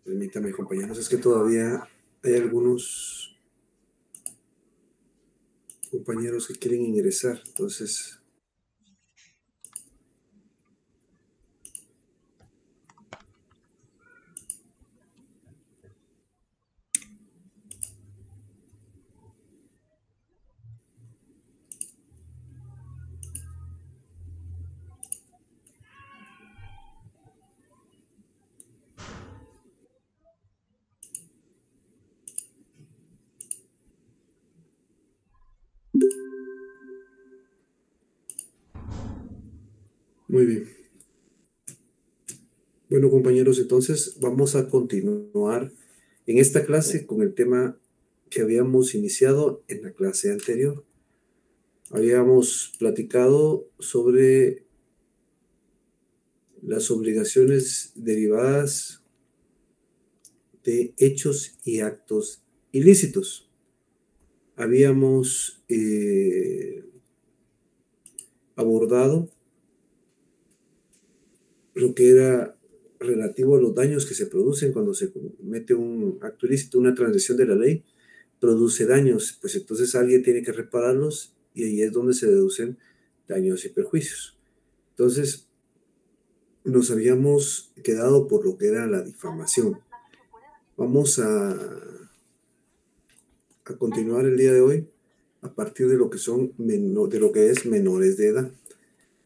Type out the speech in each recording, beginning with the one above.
Permítame, compañeros, es que todavía hay algunos compañeros que quieren ingresar, entonces... Muy bien. Bueno, compañeros, entonces vamos a continuar en esta clase con el tema que habíamos iniciado en la clase anterior. Habíamos platicado sobre las obligaciones derivadas de hechos y actos ilícitos. Habíamos abordado lo que era relativo a los daños que se producen cuando se comete un acto ilícito, una transgresión de la ley, produce daños, pues entonces alguien tiene que repararlos y ahí es donde se deducen daños y perjuicios. Entonces, nos habíamos quedado por lo que era la difamación. Vamos a continuar el día de hoy a partir de lo que son de lo que es menores de edad.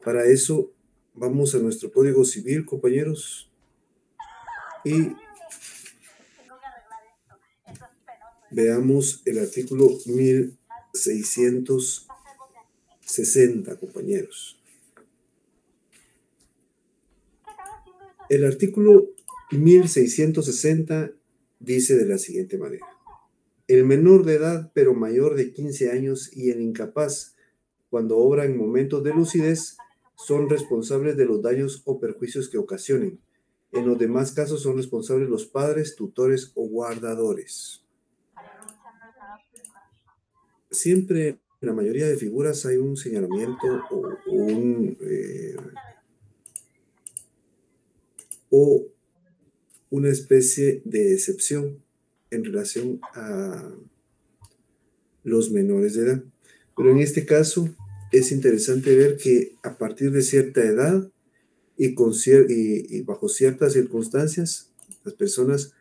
Para eso vamos a nuestro Código Civil, compañeros, y veamos el artículo 1660, compañeros. El artículo 1660 dice de la siguiente manera: el menor de edad, pero mayor de 15 años, y el incapaz, cuando obra en momentos de lucidez, son responsables de los daños o perjuicios que ocasionen. En los demás casos son responsables los padres, tutores o guardadores. Siempre en la mayoría de figuras hay un señalamiento o una especie de excepción en relación a los menores de edad. Pero en este caso es interesante ver que a partir de cierta edad y bajo ciertas circunstancias, las personas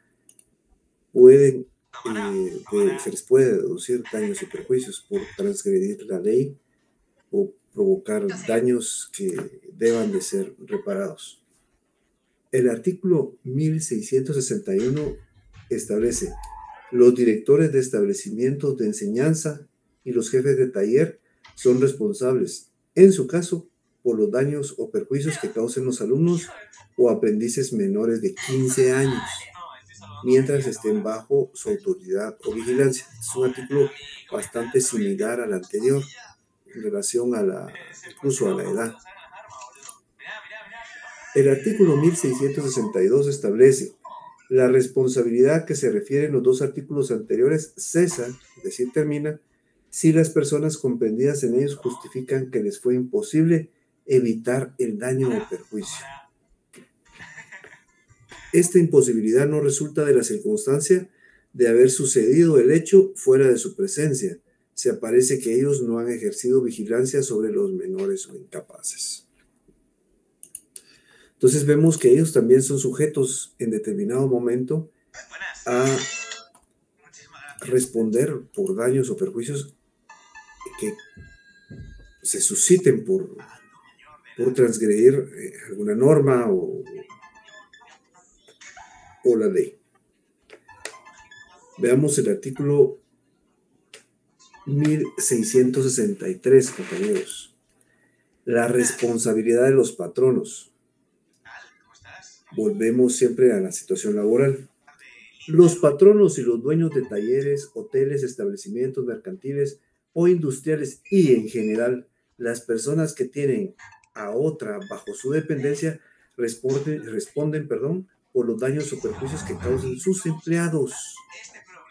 pueden, se les puede deducir daños y perjuicios por transgredir la ley o provocar daños que deban de ser reparados. El artículo 1661 establece: los directores de establecimientos de enseñanza y los jefes de taller son responsables, en su caso, por los daños o perjuicios que causen los alumnos o aprendices menores de 15 años, mientras estén bajo su autoridad o vigilancia. Es un artículo bastante similar al anterior en relación incluso a la edad. El artículo 1662 establece: la responsabilidad que se refiere en los dos artículos anteriores cesa, es decir, termina, si las personas comprendidas en ellos justifican que les fue imposible evitar el daño o perjuicio. Esta imposibilidad no resulta de la circunstancia de haber sucedido el hecho fuera de su presencia, si aparece que ellos no han ejercido vigilancia sobre los menores o incapaces. Entonces vemos que ellos también son sujetos en determinado momento a responder por daños o perjuicios que se susciten por transgredir alguna norma o la ley. Veamos el artículo 1663, compañeros. La responsabilidad de los patronos. Volvemos siempre a la situación laboral. Los patronos y los dueños de talleres, hoteles, establecimientos mercantiles o industriales y, en general, las personas que tienen a otra bajo su dependencia responden por los daños o perjuicios que causen sus empleados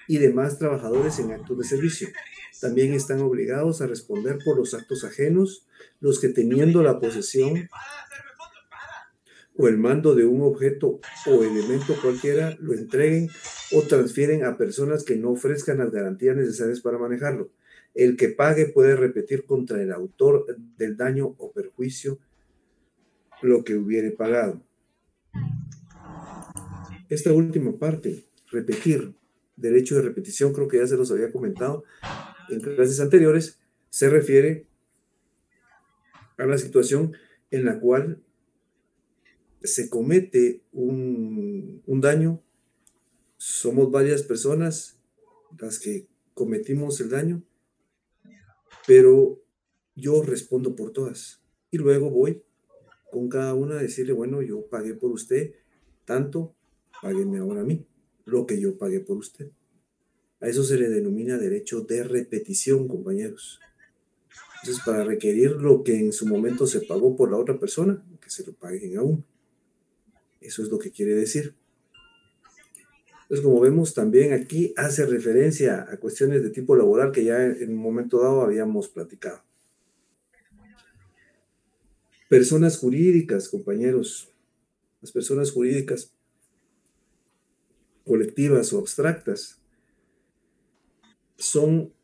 y demás trabajadores en actos de servicio. También están obligados a responder por los actos ajenos, los que teniendo la posesión o el mando de un objeto o elemento cualquiera, lo entreguen o transfieren a personas que no ofrezcan las garantías necesarias para manejarlo. El que pague puede repetir contra el autor del daño o perjuicio lo que hubiere pagado. Esta última parte, repetir, derecho de repetición, creo que ya se los había comentado en clases anteriores, se refiere a la situación en la cual se comete un daño, somos varias personas las que cometimos el daño, pero yo respondo por todas. Y luego voy con cada una a decirle, bueno, yo pagué por usted tanto, págueme ahora a mí lo que yo pagué por usted. A eso se le denomina derecho de repetición, compañeros. Entonces, para requerir lo que en su momento se pagó por la otra persona, que se lo paguen aún. Eso es lo que quiere decir. Entonces, como vemos, también aquí hace referencia a cuestiones de tipo laboral que ya en un momento dado habíamos platicado. Personas jurídicas, compañeros. Las personas jurídicas colectivas o abstractas son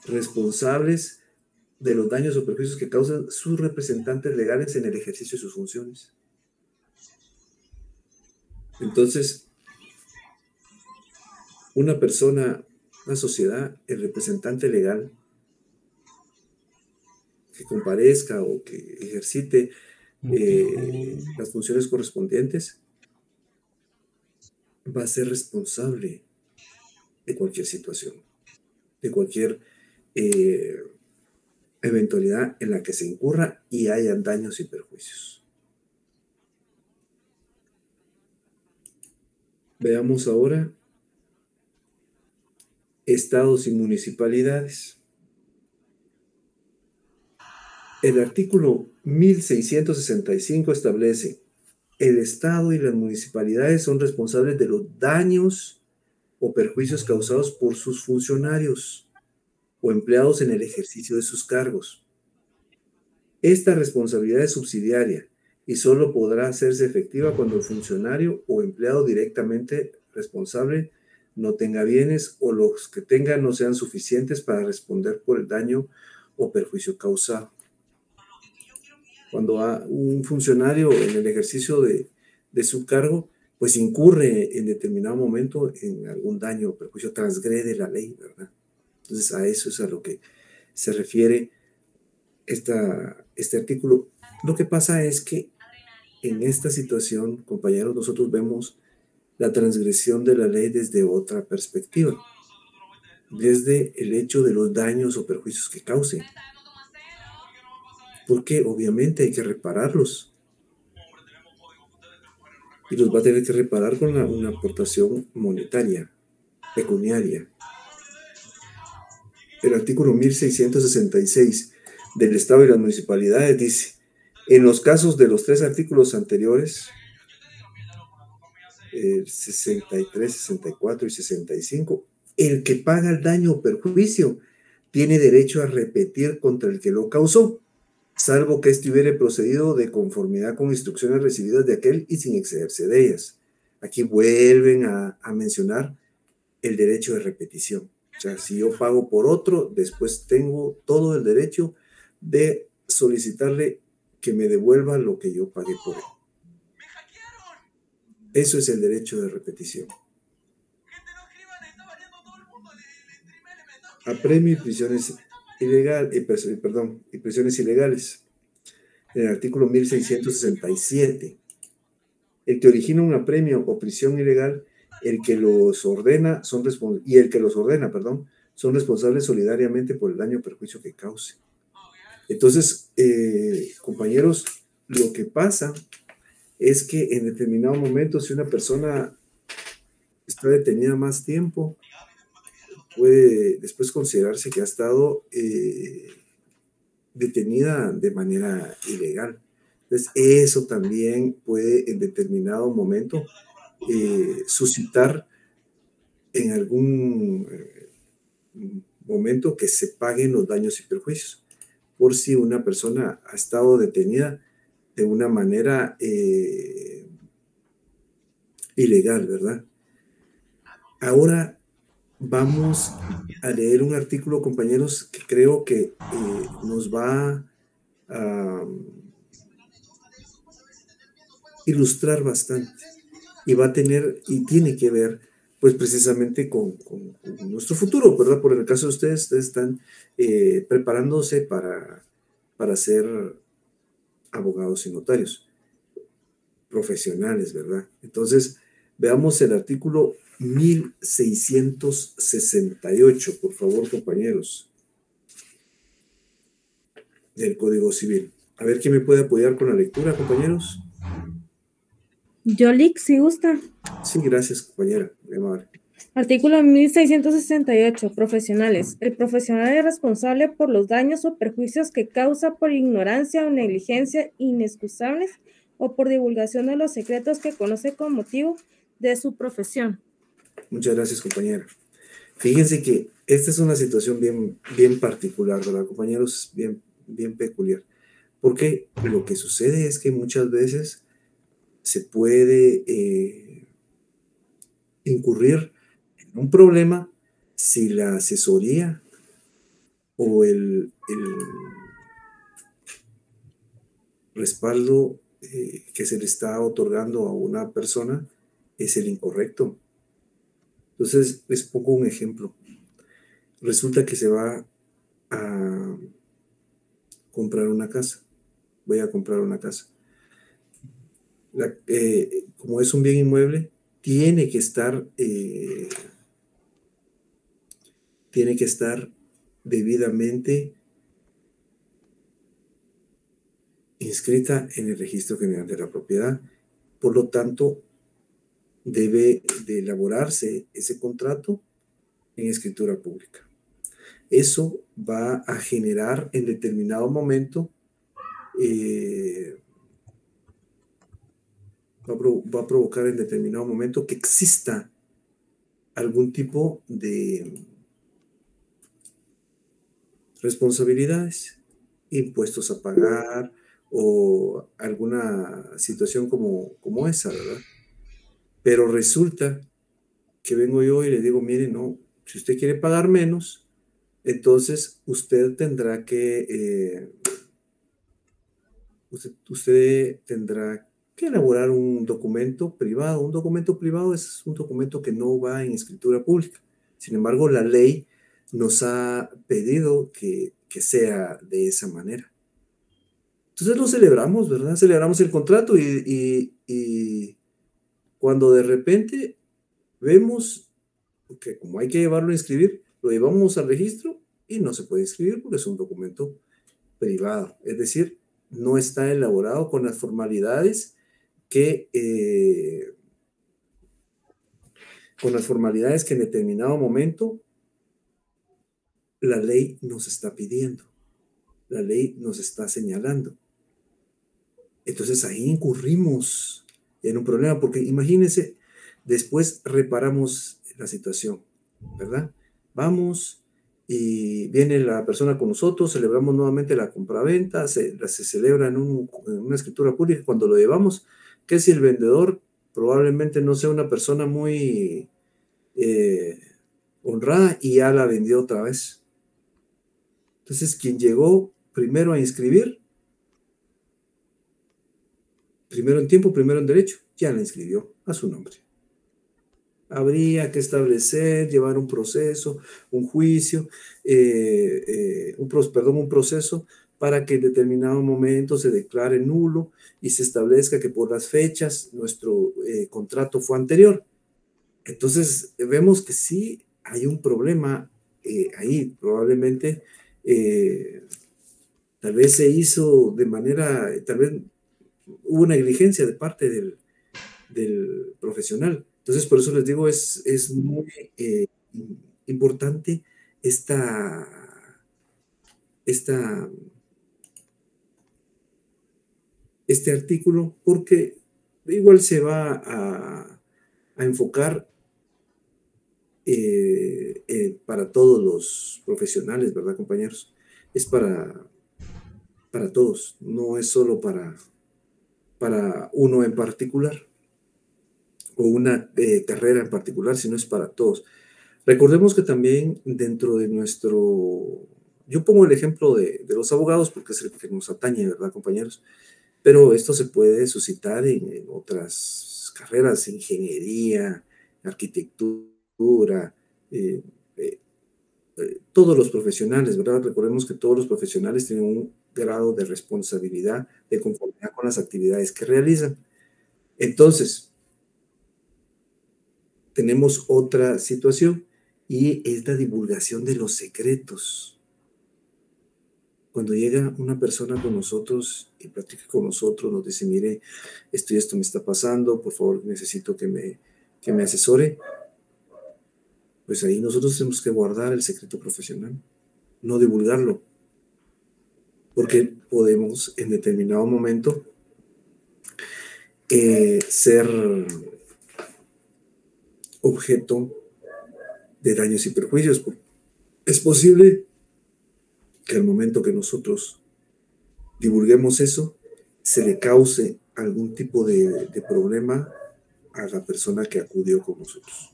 responsables de los daños o perjuicios que causan sus representantes legales en el ejercicio de sus funciones. Entonces, una persona, una sociedad, el representante legal que comparezca o que ejercite las funciones correspondientes, va a ser responsable de cualquier situación, de cualquier eventualidad en la que se incurra y hayan daños y perjuicios. Veamos ahora estados y municipalidades. El artículo 1665 establece: el Estado y las municipalidades son responsables de los daños o perjuicios causados por sus funcionarios o empleados en el ejercicio de sus cargos. Esta responsabilidad es subsidiaria y solo podrá hacerse efectiva cuando el funcionario o empleado directamente responsable no tenga bienes o los que tenga no sean suficientes para responder por el daño o perjuicio causado. Cuando un funcionario en el ejercicio de su cargo, pues incurre en determinado momento en algún daño o perjuicio, transgrede la ley, ¿verdad? Entonces a eso es a lo que se refiere este artículo. Lo que pasa es que en esta situación, compañeros, nosotros vemos la transgresión de la ley desde otra perspectiva, desde el hecho de los daños o perjuicios que cause, porque obviamente hay que repararlos y los va a tener que reparar con una aportación monetaria, pecuniaria. El artículo 1666 del Estado y las municipalidades dice: en los casos de los tres artículos anteriores, 63, 64 y 65, el que paga el daño o perjuicio tiene derecho a repetir contra el que lo causó, salvo que éste hubiere procedido de conformidad con instrucciones recibidas de aquel y sin excederse de ellas. Aquí vuelven a mencionar el derecho de repetición. O sea, si yo pago por otro, después tengo todo el derecho de solicitarle que me devuelva lo que yo pagué por él. Eso es el derecho de repetición. Apremio y prisiones prisiones ilegales. En el artículo 1667, el que origina un apremio o prisión ilegal, el que los ordena son responsables solidariamente por el daño o perjuicio que cause. Entonces, compañeros, lo que pasa es que en determinado momento, si una persona está detenida más tiempo, puede después considerarse que ha estado detenida de manera ilegal. Entonces, eso también puede en determinado momento suscitar en algún momento que se paguen los daños y perjuicios. Por si una persona ha estado detenida de una manera ilegal, ¿verdad? Ahora vamos a leer un artículo, compañeros, que creo que nos va a ilustrar bastante y va a tener y tiene que ver pues precisamente con nuestro futuro, ¿verdad? Por el caso de ustedes están preparándose para ser abogados y notarios profesionales, ¿verdad? Entonces, veamos el artículo 1668, por favor, compañeros, del Código Civil. A ver quién me puede apoyar con la lectura, compañeros. Yolik, si gusta. Sí, gracias, compañera. Muy amable. Artículo 1668. Profesionales. El profesional es responsable por los daños o perjuicios que causa por ignorancia o negligencia inexcusables o por divulgación de los secretos que conoce con motivo de su profesión. Muchas gracias, compañera. Fíjense que esta es una situación bien particular, ¿verdad, compañeros? Bien peculiar. Porque lo que sucede es que muchas veces se puede incurrir en un problema si la asesoría o el respaldo que se le está otorgando a una persona es el incorrecto. Entonces, les pongo un ejemplo. Resulta que se va a comprar una casa. Voy a comprar una casa. Como es un bien inmueble, tiene que estar debidamente inscrita en el Registro General de la Propiedad. Por lo tanto, debe de elaborarse ese contrato en escritura pública. Eso va a generar en determinado momento, va a provocar en determinado momento que exista algún tipo de responsabilidades, impuestos a pagar o alguna situación como esa, ¿verdad? Pero resulta que vengo yo y le digo, mire, no, si usted quiere pagar menos, entonces usted tendrá que, usted tendrá que elaborar un documento privado. Un documento privado es un documento que no va en escritura pública. Sin embargo, la ley nos ha pedido que sea de esa manera. Entonces lo celebramos, ¿verdad? Celebramos el contrato y cuando de repente vemos que como hay que llevarlo a inscribir, lo llevamos al registro y no se puede inscribir porque es un documento privado. Es decir, no está elaborado con las formalidades que en determinado momento la ley nos está pidiendo, la ley nos está señalando. Entonces ahí incurrimos en un problema, porque imagínense, después reparamos la situación, ¿verdad? Vamos y viene la persona con nosotros, celebramos nuevamente la compraventa, se celebra en una escritura pública. Cuando lo llevamos, que si el vendedor probablemente no sea una persona muy honrada y ya la vendió otra vez. Entonces, quien llegó primero a inscribir, primero en tiempo, primero en derecho, ya la inscribió a su nombre. Habría que establecer, llevar un proceso, un juicio, un proceso para que en determinado momento se declare nulo y se establezca que por las fechas nuestro contrato fue anterior. Entonces vemos que sí hay un problema ahí. Probablemente tal vez se hizo de manera, tal vez hubo negligencia de parte del profesional. Entonces, por eso les digo, es muy importante esta, esta, este artículo, porque igual se va a enfocar para todos los profesionales, ¿verdad, compañeros? Es para todos, no es solo para uno en particular o una carrera en particular, sino es para todos. Recordemos que también dentro de nuestro, yo pongo el ejemplo de los abogados porque es el que nos atañe, ¿verdad, compañeros? Pero esto se puede suscitar en otras carreras, ingeniería, arquitectura, eh, eh, todos los profesionales, ¿verdad? Recordemos que todos los profesionales tienen un grado de responsabilidad de conformidad con las actividades que realizan. Entonces, tenemos otra situación y es la divulgación de los secretos. Cuando llega una persona con nosotros y platica con nosotros, nos dice, mire, esto me está pasando, por favor, necesito que me asesore, pues ahí nosotros tenemos que guardar el secreto profesional, no divulgarlo, porque podemos en determinado momento ser objeto de daños y perjuicios. Es posible que al momento que nosotros divulguemos eso, se le cause algún tipo de problema a la persona que acudió con nosotros.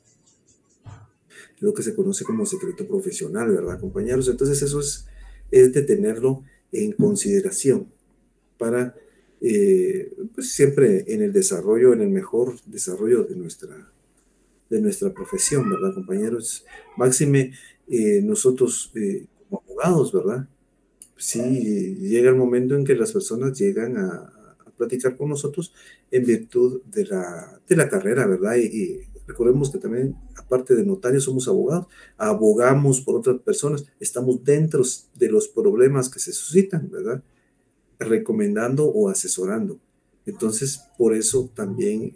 Lo que se conoce como secreto profesional, ¿verdad, compañeros? Entonces eso es de tenerlo en consideración para pues siempre en el desarrollo, en el mejor desarrollo de nuestra profesión, ¿verdad, compañeros? Máxime, nosotros como abogados, ¿verdad? Sí, llega el momento en que las personas llegan a platicar con nosotros en virtud de la carrera, ¿verdad? Y recordemos que también, aparte de notarios, somos abogados, abogamos por otras personas, estamos dentro de los problemas que se suscitan, ¿verdad? Recomendando o asesorando. Entonces, por eso también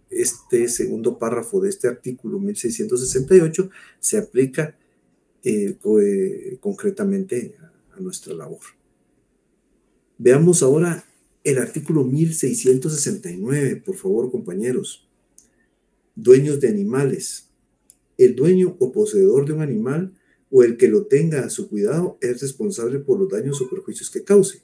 este segundo párrafo de este artículo 1668 se aplica concretamente a nuestra labor. Veamos ahora el artículo 1669, por favor, compañeros. Dueños de animales. El dueño o poseedor de un animal o el que lo tenga a su cuidado es responsable por los daños o perjuicios que cause,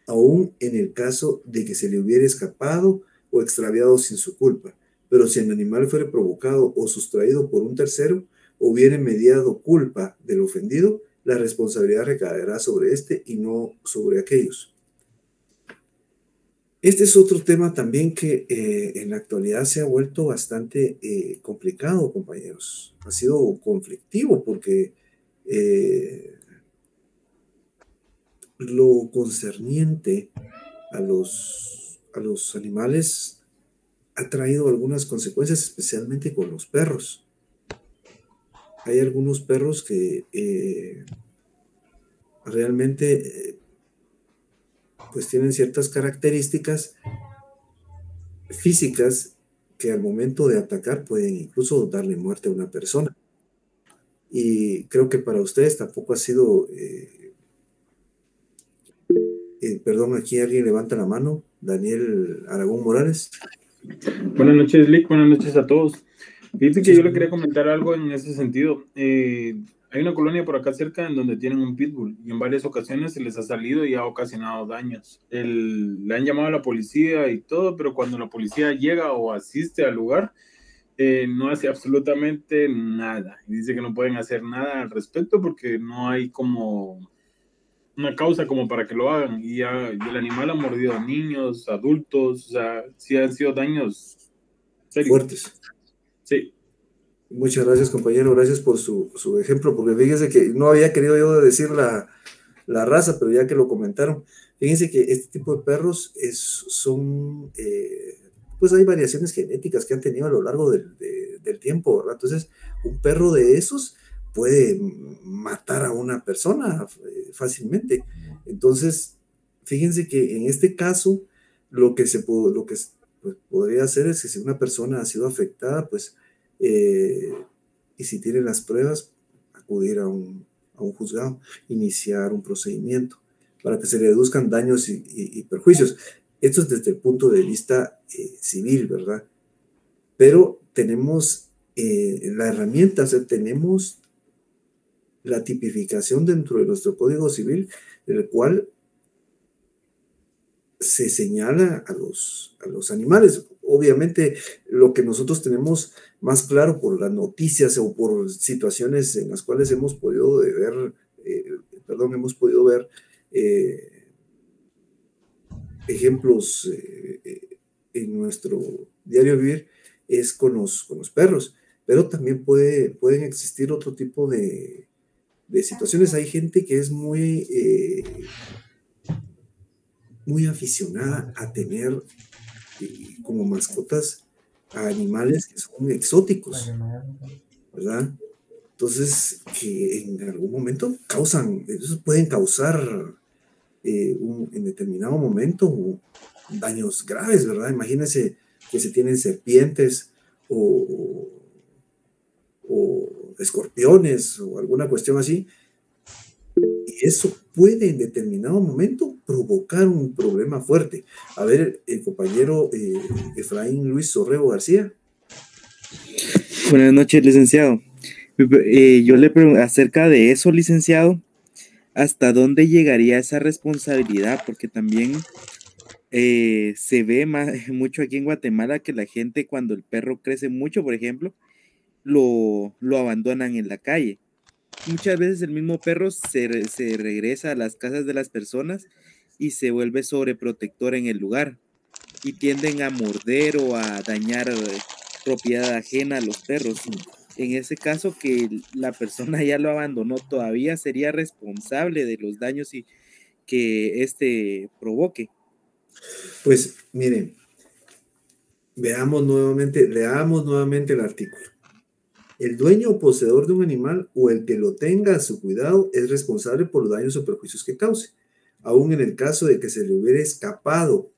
aún en el caso de que se le hubiera escapado o extraviado sin su culpa. Pero si el animal fuere provocado o sustraído por un tercero, o hubiere mediado culpa del ofendido, la responsabilidad recaerá sobre este y no sobre aquellos. Este es otro tema también que en la actualidad se ha vuelto bastante complicado, compañeros. Ha sido conflictivo porque lo concerniente a los animales ha traído algunas consecuencias, especialmente con los perros. Hay algunos perros que realmente pues tienen ciertas características físicas que al momento de atacar pueden incluso darle muerte a una persona. Y creo que para ustedes tampoco ha sido, perdón, aquí alguien levanta la mano, Daniel Aragón Morales. Buenas noches, Lick, buenas noches a todos. Fíjate que yo le quería comentar algo en ese sentido. Hay una colonia por acá cerca en donde tienen un pitbull y en varias ocasiones se les ha salido y ha ocasionado daños. Le han llamado a la policía y todo, pero cuando la policía llega o asiste al lugar, no hace absolutamente nada. Y dice que no pueden hacer nada al respecto porque no hay como una causa como para que lo hagan. Y el animal ha mordido a niños, adultos, o sea, sí han sido daños serios. Fuertes. Sí. Muchas gracias, compañero. Gracias por su ejemplo, porque fíjense que no había querido yo decir la raza, pero ya que lo comentaron, fíjense que este tipo de perros son, pues hay variaciones genéticas que han tenido a lo largo del tiempo, ¿verdad? Entonces, un perro de esos puede matar a una persona fácilmente. Entonces, fíjense que en este caso, lo que pues, podría hacer es que si una persona ha sido afectada, pues, y si tiene las pruebas, acudir a un juzgado, iniciar un procedimiento para que se reduzcan daños y perjuicios. Esto es desde el punto de vista civil, ¿verdad? Pero tenemos la herramienta, o sea, tenemos la tipificación dentro de nuestro Código Civil, en el cual se señala a los animales. Obviamente, lo que nosotros tenemos más claro por las noticias o por situaciones en las cuales hemos podido ver ejemplos en nuestro diario vivir, es con los perros, pero también pueden existir otro tipo de situaciones. Hay gente que es muy aficionada a tener como mascotas a animales que son exóticos, ¿verdad? Entonces, que en algún momento pueden causar en determinado momento daños graves, ¿verdad? Imagínense que se tienen serpientes o escorpiones o alguna cuestión así, y eso puede en determinado momento provocar un problema fuerte. A ver, el compañero Efraín Luis Sorrego García. Buenas noches, licenciado. Yo le pregunto acerca de eso, licenciado, ¿hasta dónde llegaría esa responsabilidad? Porque también se ve mucho aquí en Guatemala que la gente, cuando el perro crece mucho, por ejemplo, lo abandonan en la calle. Muchas veces el mismo perro se regresa a las casas de las personas y se vuelve sobreprotector en el lugar, y tienden a morder o a dañar propiedad ajena a los perros. En ese caso, que la persona ya lo abandonó, todavía sería responsable de los daños que provoque. Pues miren, leamos nuevamente el artículo. El dueño o poseedor de un animal o el que lo tenga a su cuidado es responsable por los daños o perjuicios que cause, aun en el caso de que se le hubiera escapado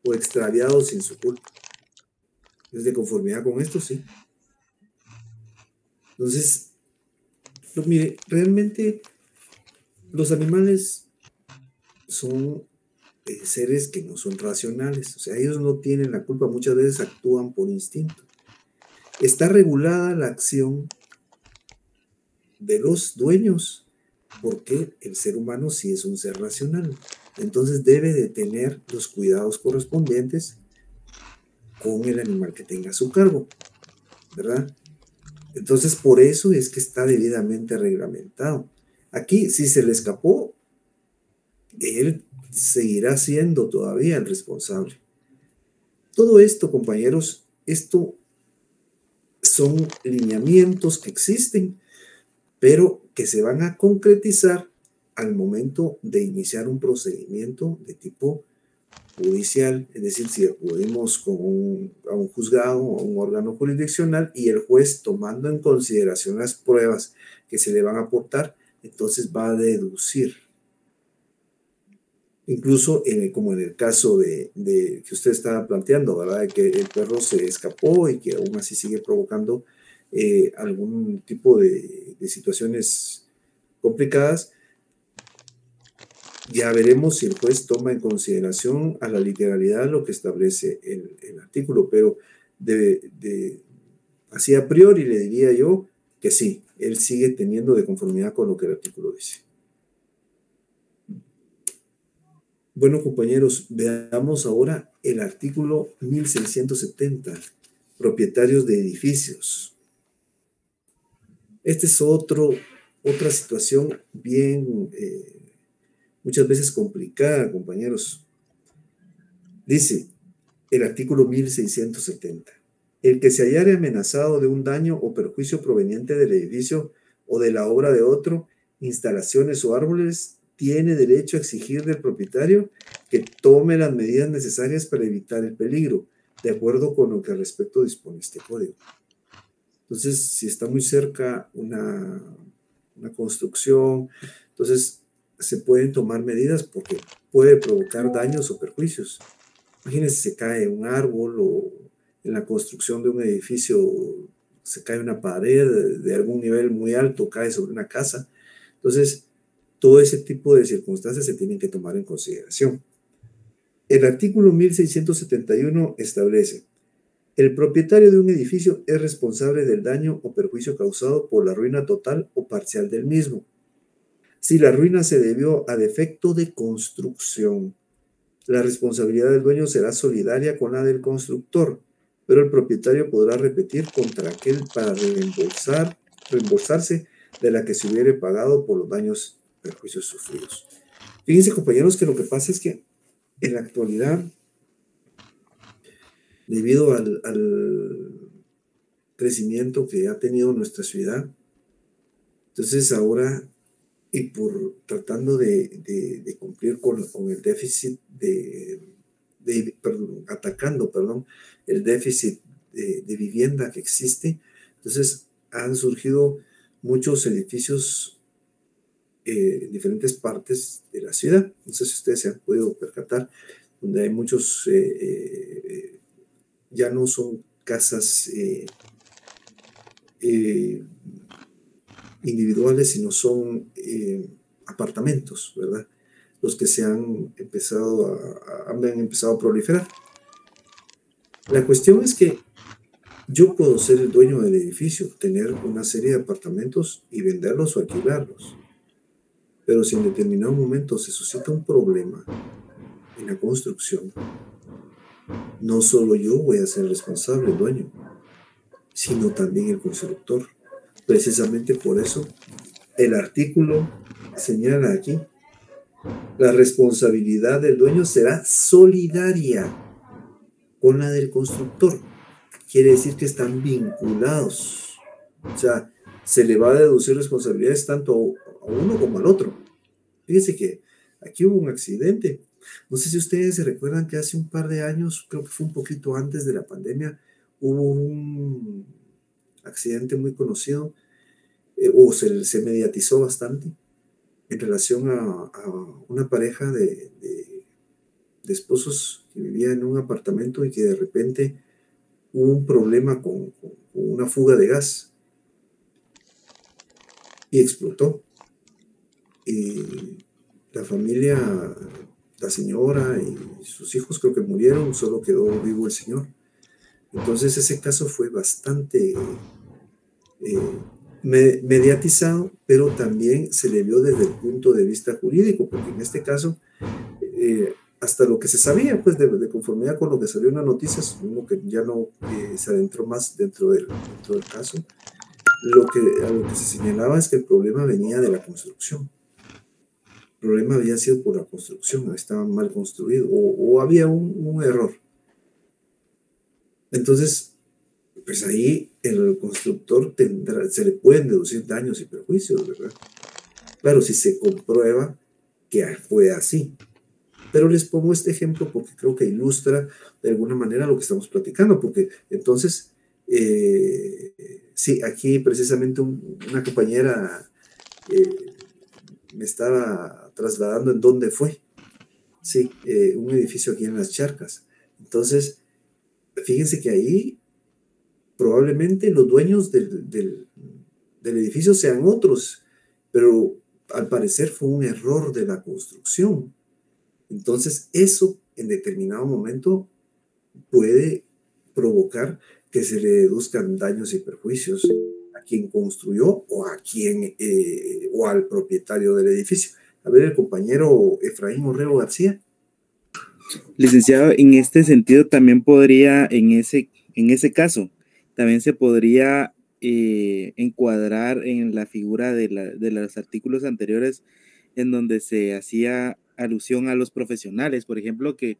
o extraviado sin su culpa. ¿Es de conformidad con esto? Sí. Entonces, mire, realmente los animales son seres que no son racionales, o sea, ellos no tienen la culpa, muchas veces actúan por instinto. Está regulada la acción de los dueños, porque el ser humano sí es un ser racional, entonces debe de tener los cuidados correspondientes con el animal que tenga a su cargo, ¿verdad? Entonces, por eso es que está debidamente reglamentado. Aquí, si se le escapó, él seguirá siendo todavía el responsable. Todo esto, compañeros, esto son lineamientos que existen, pero que se van a concretizar al momento de iniciar un procedimiento de tipo judicial, es decir, si acudimos a un juzgado o a un órgano jurisdiccional y el juez, tomando en consideración las pruebas que se le van a aportar, entonces va a deducir. Incluso como en el caso de que usted estaba planteando, ¿verdad? De que el perro se escapó y que aún así sigue provocando algún tipo de situaciones complicadas. Ya veremos si el juez toma en consideración a la literalidad lo que establece el artículo, pero así a priori le diría yo que sí, él sigue teniendo de conformidad con lo que el artículo dice. Bueno, compañeros, veamos ahora el artículo 1670, propietarios de edificios. Esta es otra situación bien, muchas veces complicada, compañeros. Dice el artículo 1670, el que se hallare amenazado de un daño o perjuicio proveniente del edificio o de la obra de otro, instalaciones o árboles, tiene derecho a exigir del propietario que tome las medidas necesarias para evitar el peligro, de acuerdo con lo que al respecto dispone este código. Entonces, si está muy cerca una construcción, entonces se pueden tomar medidas porque puede provocar daños o perjuicios. Imagínense, se cae un árbol o en la construcción de un edificio se cae una pared de algún nivel muy alto, cae sobre una casa. Entonces, todo ese tipo de circunstancias se tienen que tomar en consideración. El artículo 1671 establece: el propietario de un edificio es responsable del daño o perjuicio causado por la ruina total o parcial del mismo, si la ruina se debió a defecto de construcción, La responsabilidad del dueño será solidaria con la del constructor, pero el propietario podrá repetir contra aquel para reembolsarse de la que se hubiere pagado por los daños y perjuicios sufridos. Fíjense, compañeros, que lo que pasa es que en la actualidad, debido al crecimiento que ha tenido nuestra ciudad, entonces ahora, y por tratando de cumplir con el déficit atacando el déficit de vivienda que existe, entonces han surgido muchos edificios en diferentes partes de la ciudad. No sé si ustedes se han podido percatar, donde hay muchos, ya no son casas individuales, sino son apartamentos, ¿verdad? Los que se han empezado a proliferar. La cuestión es que yo puedo ser el dueño del edificio, tener una serie de apartamentos y venderlos o alquilarlos. Pero si en determinado momento se suscita un problema en la construcción, no solo yo voy a ser responsable, el dueño, sino también el constructor. Precisamente por eso el artículo señala aquí: la responsabilidad del dueño será solidaria con la del constructor. Quiere decir que están vinculados. O sea, se le va a deducir responsabilidades tanto a uno como al otro. Fíjense que aquí hubo un accidente. No sé si ustedes se recuerdan que hace un par de años, creo que fue un poquito antes de la pandemia, hubo un accidente muy conocido, o se mediatizó bastante en relación a una pareja de esposos que vivían en un apartamento y que de repente hubo un problema con una fuga de gas y explotó. Y la familia, la señora y sus hijos creo que murieron, solo quedó vivo el señor. Entonces ese caso fue bastante mediatizado, pero también se le vio desde el punto de vista jurídico, porque en este caso, hasta lo que se sabía, pues de conformidad con lo que salió en las noticias, uno que ya no se adentró más dentro del caso, a lo que se señalaba es que el problema venía de la construcción. El problema había sido por la construcción, estaba mal construido o había un error. Entonces, pues ahí el constructor se le pueden deducir daños y perjuicios, ¿verdad? Claro, si se comprueba que fue así. Pero les pongo este ejemplo porque creo que ilustra de alguna manera lo que estamos platicando, porque entonces, sí, aquí precisamente una compañera me estaba trasladando en dónde fue. Sí, un edificio aquí en Las Charcas. Entonces, fíjense que ahí probablemente los dueños del edificio sean otros, pero al parecer fue un error de la construcción. Entonces, eso en determinado momento puede provocar que se le deduzcan daños y perjuicios a quien construyó o o al propietario del edificio. A ver, el compañero Efraín Orrego García. Licenciado, en este sentido también podría, en ese caso, también se podría encuadrar en la figura de los artículos anteriores en donde se hacía alusión a los profesionales, por ejemplo, que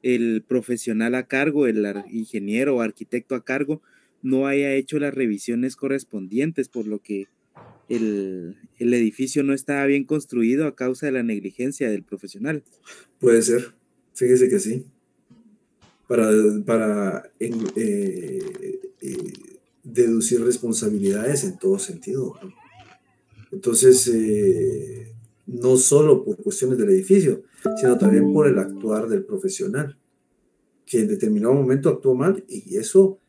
el profesional a cargo, el ingeniero o arquitecto a cargo, no haya hecho las revisiones correspondientes, por lo que el edificio no estaba bien construido a causa de la negligencia del profesional. Puede ser, fíjese que sí. Para deducir responsabilidades en todo sentido, ¿no? Entonces, no solo por cuestiones del edificio, sino también por el actuar del profesional, que en determinado momento actuó mal, y eso,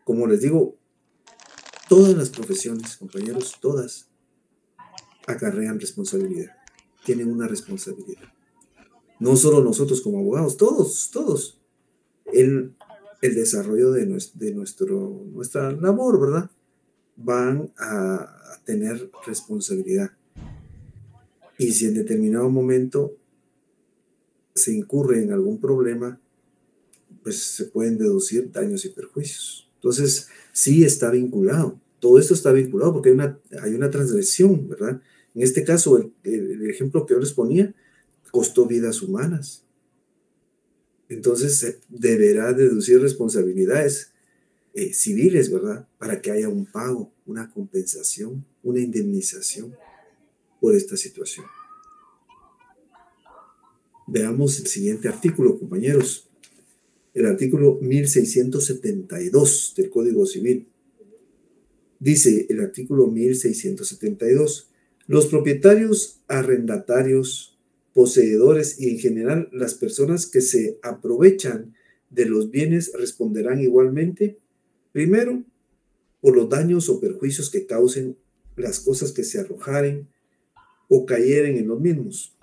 como les digo, todas las profesiones, compañeros, todas acarrean responsabilidad, tienen una responsabilidad. No solo nosotros como abogados, todos. El desarrollo de nuestra labor, ¿verdad? Van a tener responsabilidad. Y si en determinado momento se incurre en algún problema, pues se pueden deducir daños y perjuicios. Entonces, sí está vinculado. Todo esto está vinculado porque hay una transgresión, ¿verdad? En este caso, el ejemplo que yo les ponía, costó vidas humanas. Entonces, se deberá deducir responsabilidades civiles, ¿verdad? Para que haya un pago, una compensación, una indemnización por esta situación. Veamos el siguiente artículo, compañeros. El artículo 1672 del Código Civil. Dice el artículo 1672, los propietarios, arrendatarios, poseedores y en general las personas que se aprovechan de los bienes responderán igualmente, primero, por los daños o perjuicios que causen las cosas que se arrojaren o cayeren en los mismos.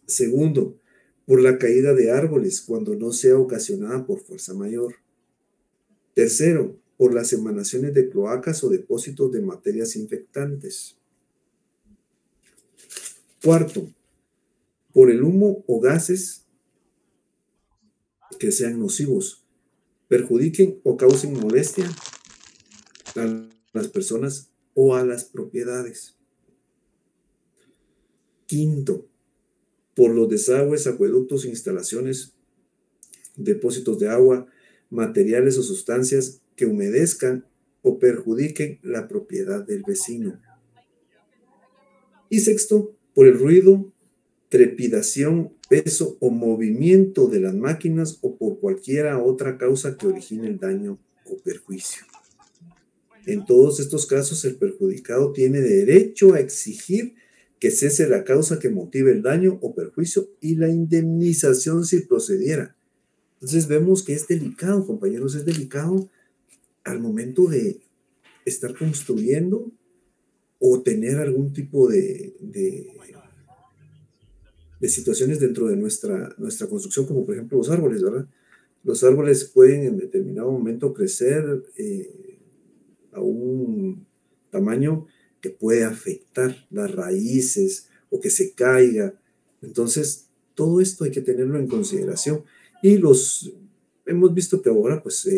Segundo, por la caída de árboles cuando no sea ocasionada por fuerza mayor. Tercero, por las emanaciones de cloacas o depósitos de materias infectantes. Cuarto, por el humo o gases que sean nocivos, perjudiquen o causen molestia a las personas o a las propiedades. Quinto, por los desagües, acueductos, instalaciones, depósitos de agua, materiales o sustancias que humedezcan o perjudiquen la propiedad del vecino. Y sexto, por el ruido, trepidación, peso o movimiento de las máquinas o por cualquiera otra causa que origine el daño o perjuicio. En todos estos casos, el perjudicado tiene derecho a exigir que cese la causa que motive el daño o perjuicio y la indemnización si procediera. Entonces vemos que es delicado, compañeros, es delicado al momento de estar construyendo o tener algún tipo de situaciones dentro de nuestra construcción, como por ejemplo los árboles, ¿verdad? Los árboles pueden en determinado momento crecer a un tamaño que puede afectar las raíces o que se caiga. Entonces, todo esto hay que tenerlo en consideración. Y hemos visto que ahora, pues,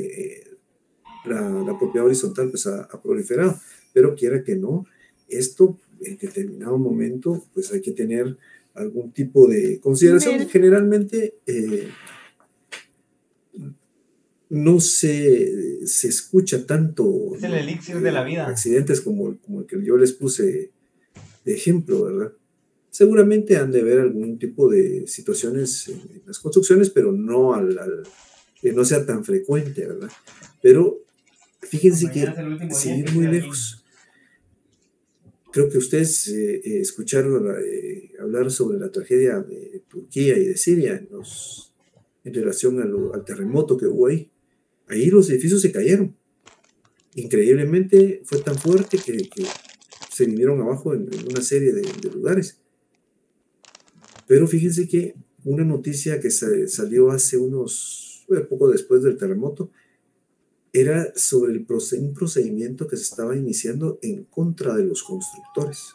la propiedad horizontal pues, ha proliferado, pero quiera que no, esto en determinado momento, pues hay que tener algún tipo de consideración. Generalmente, no se escucha tanto es el elixir de la vida. Accidentes como el que yo les puse de ejemplo, ¿verdad? Seguramente han de haber algún tipo de situaciones en las construcciones, pero no que no sea tan frecuente, ¿verdad? Pero fíjense que sin ir muy lejos, creo que ustedes escucharon hablar sobre la tragedia de Turquía y de Siria en relación al terremoto que hubo ahí. Ahí los edificios se cayeron. Increíblemente fue tan fuerte que se vinieron abajo en una serie de lugares. Pero fíjense que una noticia que salió hace poco después del terremoto, era sobre un procedimiento que se estaba iniciando en contra de los constructores.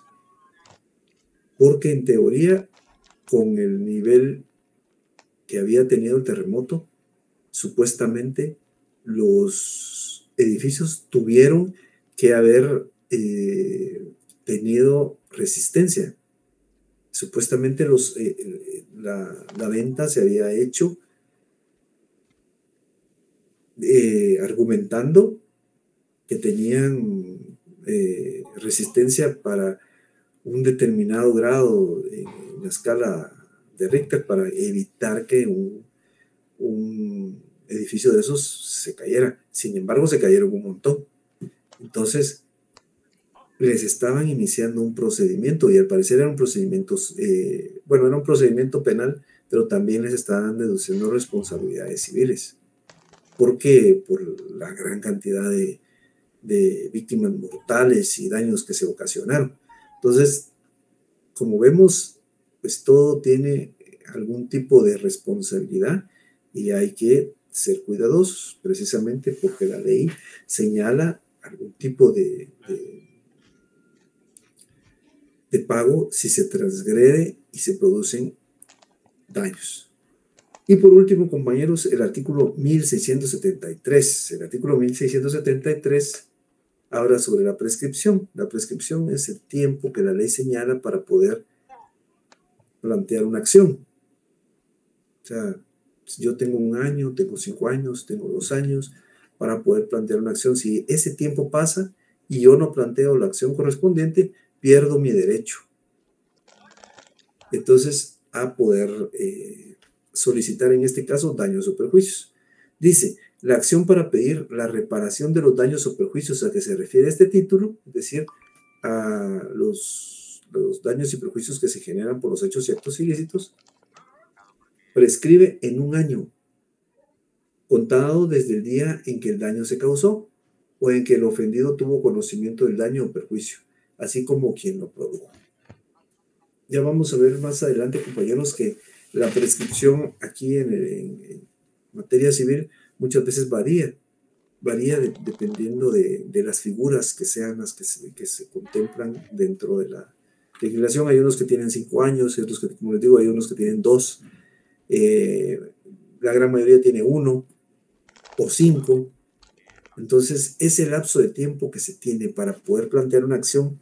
Porque en teoría, con el nivel que había tenido el terremoto, supuestamente los edificios tuvieron que haber tenido resistencia. Supuestamente la venta se había hecho argumentando que tenían resistencia para un determinado grado en la escala de Richter para evitar que un edificio de esos se cayera. Sin embargo, se cayeron un montón. Entonces, les estaban iniciando un procedimiento y al parecer eran procedimientos, era un procedimiento penal, pero también les estaban deduciendo responsabilidades civiles. Porque por la gran cantidad de víctimas mortales y daños que se ocasionaron. Entonces, como vemos, pues todo tiene algún tipo de responsabilidad y hay que ser cuidadosos, precisamente porque la ley señala algún tipo de pago si se transgrede y se producen daños. Y por último, compañeros, el artículo 1673. El artículo 1673 habla sobre la prescripción. La prescripción es el tiempo que la ley señala para poder plantear una acción. O sea, si yo tengo 1 año, tengo 5 años, tengo 2 años para poder plantear una acción. Si ese tiempo pasa y yo no planteo la acción correspondiente, pierdo mi derecho. Entonces, a poder solicitar en este caso daños o perjuicios. Dice, la acción para pedir la reparación de los daños o perjuicios a que se refiere este título, es decir, a los daños y perjuicios que se generan por los hechos y actos ilícitos, prescribe en 1 año, contado desde el día en que el daño se causó o en que el ofendido tuvo conocimiento del daño o perjuicio, así como quien lo produjo. Ya vamos a ver más adelante, compañeros, que la prescripción aquí en materia civil muchas veces varía dependiendo de las figuras que sean las que se contemplan dentro de la legislación. Hay unos que tienen 5 años, y otros que, como les digo, hay unos que tienen 2. La gran mayoría tiene 1 o 5. Entonces, ese lapso de tiempo que se tiene para poder plantear una acción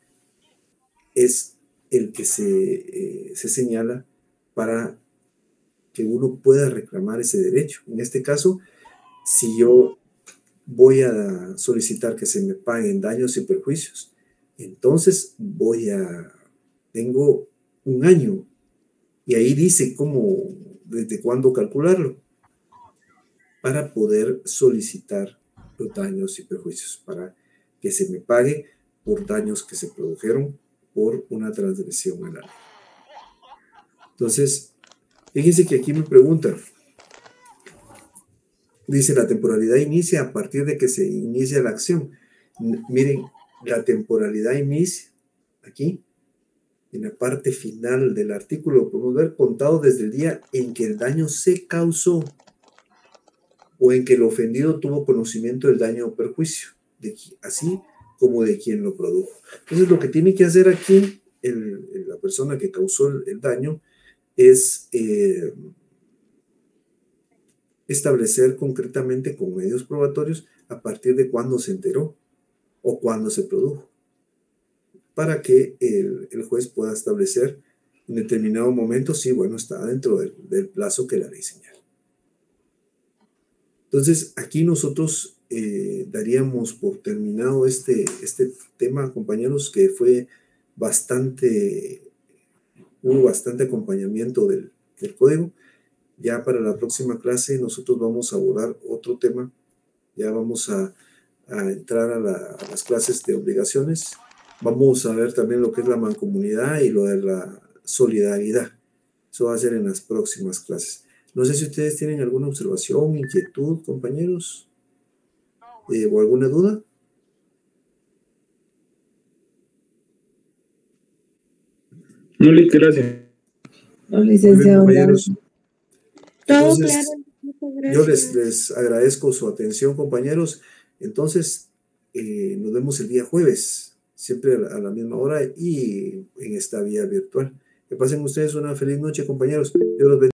es el que se señala para que uno pueda reclamar ese derecho. En este caso, si yo voy a solicitar que se me paguen daños y perjuicios, entonces tengo 1 año, y ahí dice desde cuándo calcularlo, para poder solicitar los daños y perjuicios, para que se me pague por daños que se produjeron por una transgresión a la ley. Entonces, fíjense que aquí me preguntan, dice, la temporalidad inicia a partir de que se inicia la acción. Miren, la temporalidad inicia aquí, en la parte final del artículo, podemos ver, contado desde el día en que el daño se causó o en que el ofendido tuvo conocimiento del daño o perjuicio, así como de quien lo produjo. Entonces, lo que tiene que hacer aquí la persona que causó el daño es establecer concretamente con medios probatorios a partir de cuándo se enteró o cuándo se produjo, para que el juez pueda establecer en determinado momento si, bueno, está dentro del plazo que la ley señala. Entonces, aquí nosotros daríamos por terminado este tema, compañeros, que hubo bastante acompañamiento del código. Ya para la próxima clase nosotros vamos a abordar otro tema. Ya vamos a entrar a las clases de obligaciones. Vamos a ver también lo que es la mancomunidad y lo de la solidaridad. Eso va a ser en las próximas clases. No sé si ustedes tienen alguna observación, inquietud, compañeros, o alguna duda. No, gracias. No, licenciado. Compañeros. Todo Entonces, claro. Yo les agradezco su atención, compañeros. Entonces, nos vemos el día jueves, siempre a la misma hora y en esta vía virtual. Que pasen ustedes una feliz noche, compañeros. Dios los bendiga.